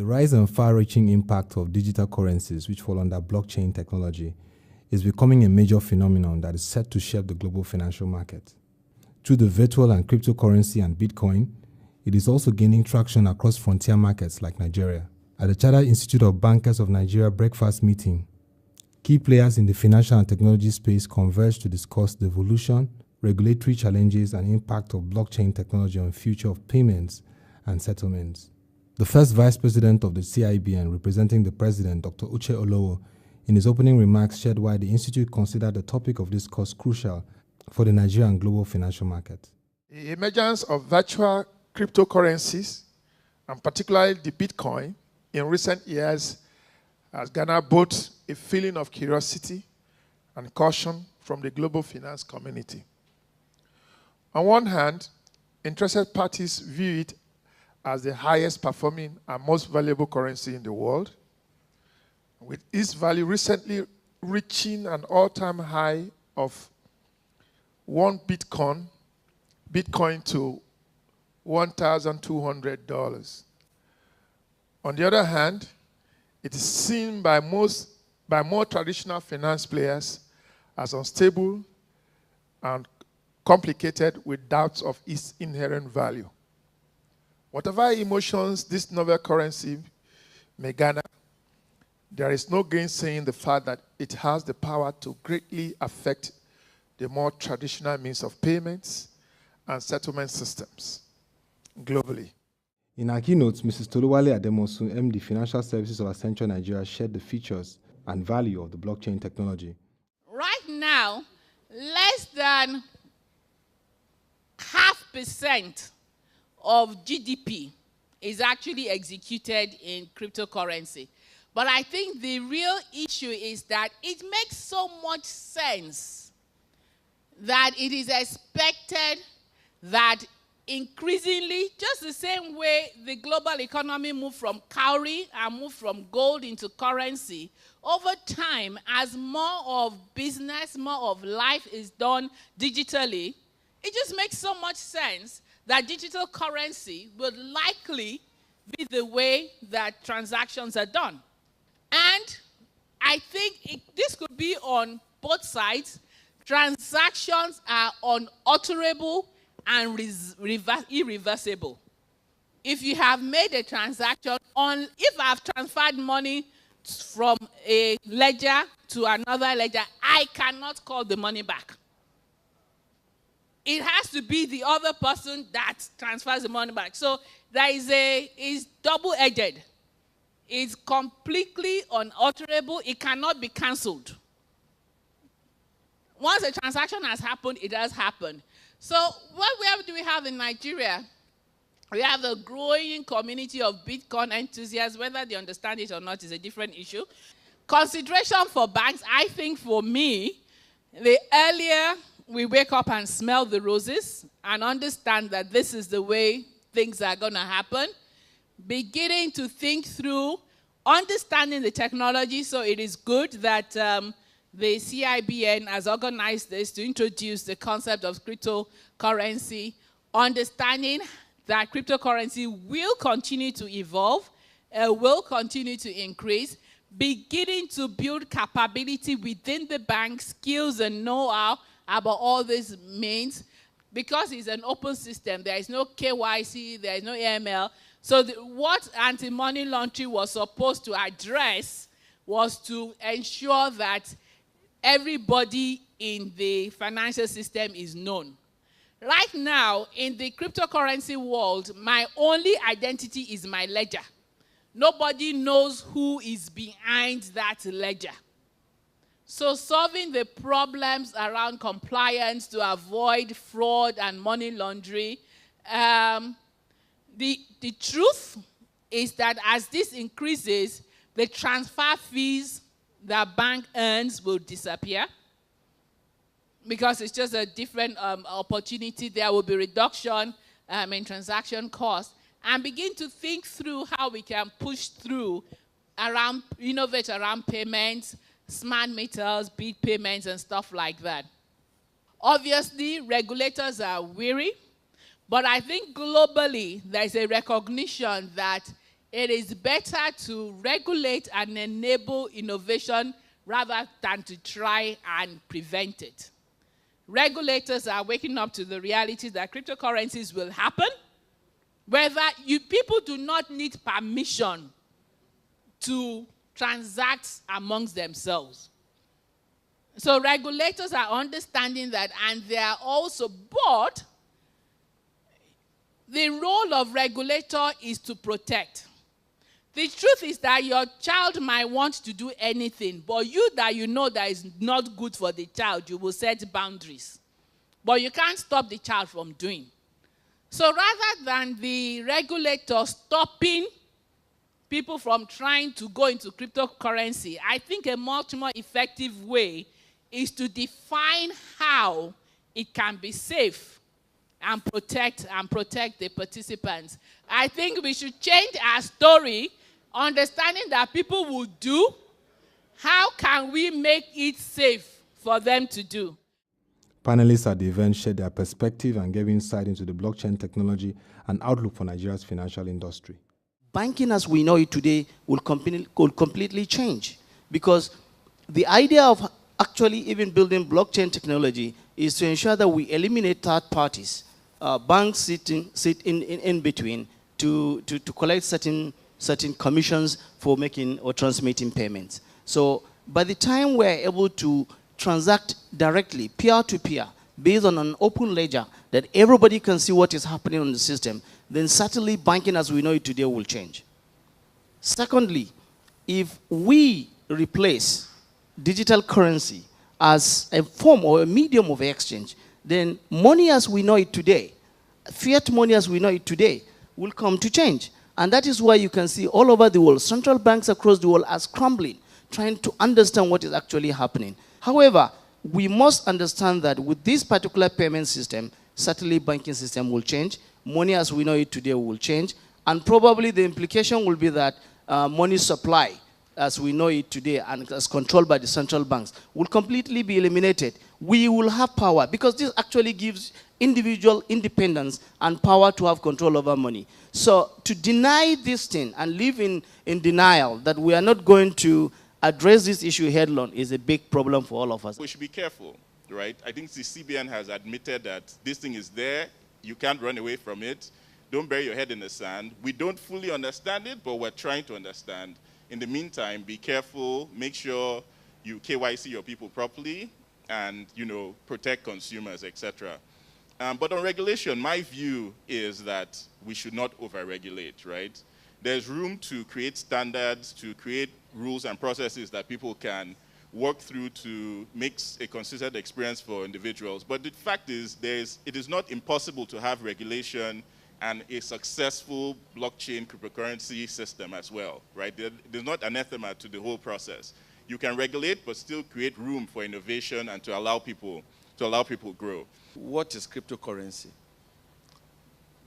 The rise and far-reaching impact of digital currencies, which fall under blockchain technology, is becoming a major phenomenon that is set to shape the global financial market. Through the virtual and cryptocurrency and Bitcoin, it is also gaining traction across frontier markets like Nigeria. At the Chartered Institute of Bankers of Nigeria breakfast meeting, key players in the financial and technology space converged to discuss the evolution, regulatory challenges, and impact of blockchain technology on the future of payments and settlements. The first Vice President of the CIBN, representing the President, Dr. Uche Olowo, in his opening remarks shared why the Institute considered the topic of discourse crucial for the Nigerian global financial market. The emergence of virtual cryptocurrencies, and particularly the Bitcoin, in recent years has garnered both a feeling of curiosity and caution from the global finance community. On one hand, interested parties view it as the highest performing and most valuable currency in the world, with its value recently reaching an all-time high of 1 Bitcoin to $1,200. On the other hand, it is seen by more traditional finance players as unstable and complicated with doubts of its inherent value. Whatever emotions this novel currency may garner, there is no gainsaying the fact that it has the power to greatly affect the more traditional means of payments and settlement systems globally. In her keynote, Mrs. Toluwale Ademosun, MD Financial Services of Central Nigeria, shared the features and value of the blockchain technology. Right now, less than 0.5% of GDP is actually executed in cryptocurrency. But I think the real issue is that it makes so much sense that it is expected that increasingly, just the same way the global economy moved from cowrie and moved from gold into currency, over time, as more of business, more of life is done digitally, it just makes so much sense that digital currency would likely be the way that transactions are done. And I think this could be on both sides. Transactions are unalterable and irreversible. If you have made a transaction, if I've transferred money from a ledger to another ledger, I cannot call the money back. It has to be the other person that transfers the money back. So there is double-edged. It's completely unalterable. It cannot be cancelled. Once a transaction has happened, it has happened. So what do we have in Nigeria? We have a growing community of Bitcoin enthusiasts. Whether they understand it or not is a different issue. Consideration for banks, I think for me, the earlier we wake up and smell the roses and understand that this is the way things are going to happen, beginning to think through, understanding the technology. So it is good that the CIBN has organized this to introduce the concept of cryptocurrency, understanding that cryptocurrency will continue to evolve, will continue to increase, beginning to build capability within the bank, skills and know-how about all this means. Because it's an open system, there is no KYC, there is no AML. So what anti-money laundering was supposed to address was to ensure that everybody in the financial system is known. Right now, in the cryptocurrency world, my only identity is my ledger. Nobody knows who is behind that ledger. So solving the problems around compliance to avoid fraud and money laundering, the truth is that as this increases, the transfer fees that bank earns will disappear because it's just a different opportunity. There will be reduction in transaction costs, and begin to think through how we can push through innovate around payments, smart meters, bill payments, and stuff like that. Obviously, regulators are weary, but I think globally there's a recognition that it is better to regulate and enable innovation rather than to try and prevent it. Regulators are waking up to the reality that cryptocurrencies will happen, whether people do not need permission to transact amongst themselves. So regulators are understanding that, and they are also, but the role of regulator is to protect. The truth is that your child might want to do anything, but you that is not good for the child, you will set boundaries. But you can't stop the child from doing. So rather than the regulator stopping people from trying to go into cryptocurrency, I think a much more effective way is to define how it can be safe and protect the participants. I think we should change our story, understanding that people will do. How can we make it safe for them to do? Panelists at the event shared their perspective and gave insight into the blockchain technology and outlook for Nigeria's financial industry. Banking as we know it today will completely change, because the idea of actually even building blockchain technology is to ensure that we eliminate third parties. Banks sit in between to collect certain commissions for making or transmitting payments. So by the time we're able to transact directly, peer-to-peer, based on an open ledger that everybody can see what is happening on the system, then certainly banking as we know it today will change. Secondly, if we replace digital currency as a form or a medium of exchange, then money as we know it today, fiat money as we know it today, will come to change. And that is why you can see all over the world, central banks across the world are scrambling, trying to understand what is actually happening. However, we must understand that with this particular payment system, certainly banking system will change, money as we know it today will change, and probably the implication will be that money supply as we know it today and as controlled by the central banks will completely be eliminated. We will have power, because this actually gives individual independence and power to have control over money. So to deny this thing and live in denial that we are not going to address this issue head-on is a big problem for all of us. We should be careful, right? I think the CBN has admitted that this thing is there. You can't run away from it. Don't bury your head in the sand. We don't fully understand it, but we're trying to understand. In the meantime, be careful. Make sure you KYC your people properly and, protect consumers, etc. But on regulation, my view is that we should not over-regulate, right? There's room to create standards, to create rules and processes that people can work through to make a consistent experience for individuals. But the fact is, it is not impossible to have regulation and a successful blockchain cryptocurrency system as well, right? There's not anathema to the whole process. You can regulate, but still create room for innovation and to allow people grow. What is cryptocurrency?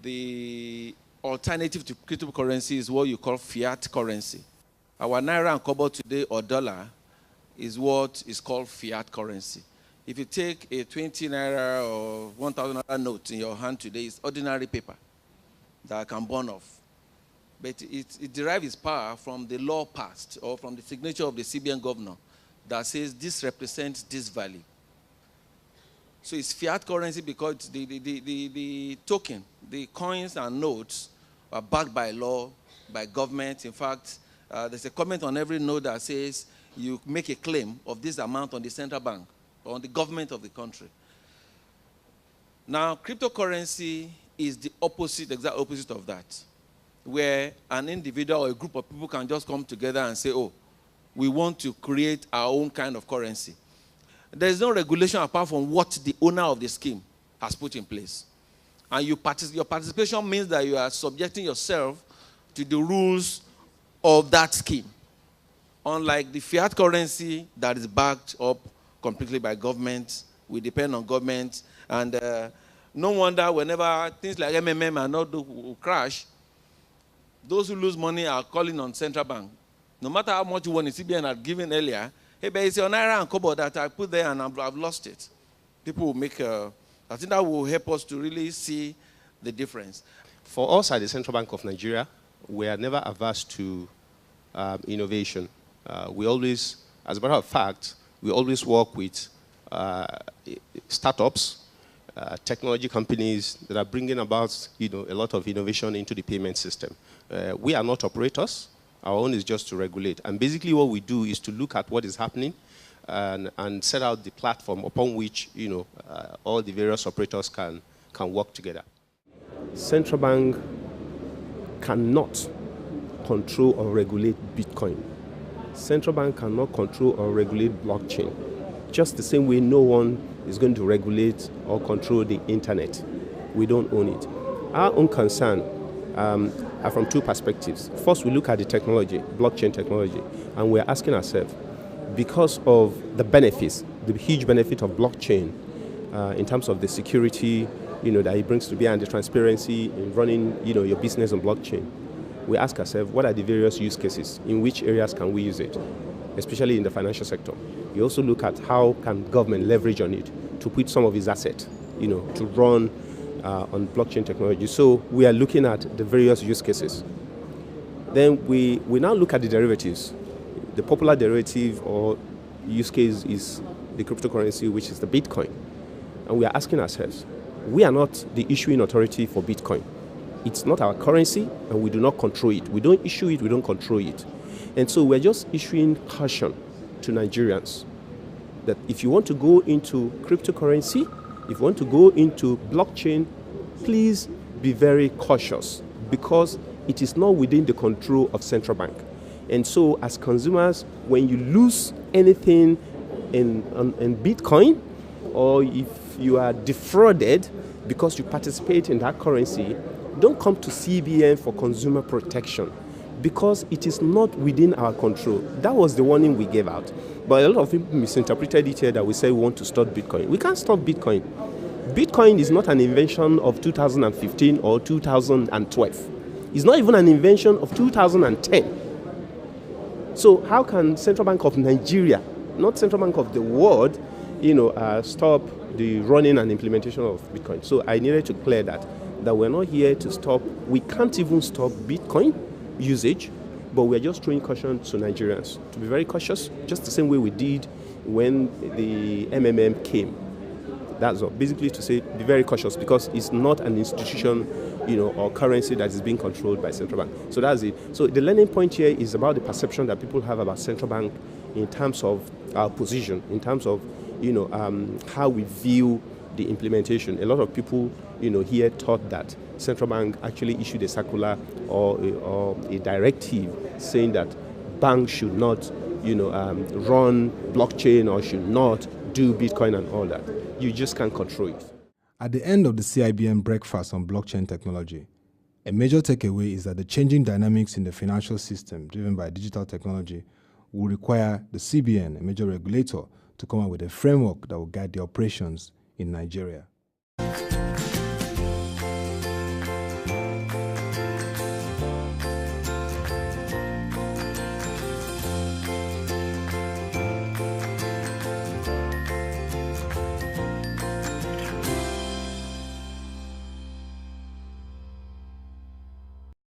The alternative to cryptocurrency is what you call fiat currency. Our naira and kobo today, or dollar, is what is called fiat currency. If you take a 20 naira or 1,000 naira note in your hand today, it's ordinary paper that can burn off. But it derives its power from the law passed or from the signature of the CBN governor that says this represents this value. So it's fiat currency because the token, the coins and notes are backed by law, by government. In fact, there's a comment on every note that says you make a claim of this amount on the central bank or on the government of the country. Now, cryptocurrency is the exact opposite of that, where an individual or a group of people can just come together and say, oh, we want to create our own kind of currency. There is no regulation apart from what the owner of the scheme has put in place. And your participation means that you are subjecting yourself to the rules of that scheme. Unlike the fiat currency that is backed up completely by government, we depend on government, and no wonder whenever things like MMM and all will crash, those who lose money are calling on central bank. No matter how much you want, the CBN had given earlier, hey, but it's your naira and kobo that I put there and I've lost it. People will make I think that will help us to really see the difference. For us at the Central Bank of Nigeria, we are never averse to innovation. We always, as a matter of fact, we always work with startups, technology companies that are bringing about, a lot of innovation into the payment system. We are not operators. Our own is just to regulate. And basically what we do is to look at what is happening and set out the platform upon which, all the various operators can work together. Central bank cannot control or regulate Bitcoin. Central bank cannot control or regulate blockchain. Just the same way no one is going to regulate or control the internet. We don't own it. Our own concern are from two perspectives. First, we look at the technology, blockchain technology, and we're asking ourselves, because of the benefits, the huge benefit of blockchain in terms of the security, that it brings to bear and the transparency in running, your business on blockchain, we ask ourselves, what are the various use cases? In which areas can we use it, especially in the financial sector? We also look at how can government leverage on it to put some of its assets, to run on blockchain technology. So we are looking at the various use cases. Then we now look at the derivatives. The popular derivative or use case is the cryptocurrency, which is the Bitcoin. And we are asking ourselves, we are not the issuing authority for Bitcoin. It's not our currency, and we do not control it. We don't issue it, we don't control it. And so we're just issuing caution to Nigerians that if you want to go into cryptocurrency, if you want to go into blockchain, please be very cautious, because it is not within the control of central bank. And so as consumers, when you lose anything in Bitcoin, or if you are defrauded because you participate in that currency, don't come to CBN for consumer protection, because it is not within our control. That was the warning we gave out. But a lot of people misinterpreted it here that we say we want to stop Bitcoin. We can't stop Bitcoin. Bitcoin is not an invention of 2015 or 2012. It's not even an invention of 2010. So how can Central Bank of Nigeria, not Central Bank of the world, stop the running and implementation of Bitcoin? So I needed to clear that we're not here to stop. We can't even stop Bitcoin usage, but we're just throwing caution to Nigerians to be very cautious, just the same way we did when the MMM came. That's all. Basically to say, be very cautious, because it's not an institution, or currency that is being controlled by central bank. So that's it. So the learning point here is about the perception that people have about central bank in terms of our position, in terms of, how we view the implementation. A lot of people, here thought that central bank actually issued a circular or a directive saying that banks should not, run blockchain or should not do Bitcoin and all that. You just can't control it. At the end of the CIBM breakfast on blockchain technology, a major takeaway is that the changing dynamics in the financial system driven by digital technology will require the CBN, a major regulator, to come up with a framework that will guide the operations in Nigeria.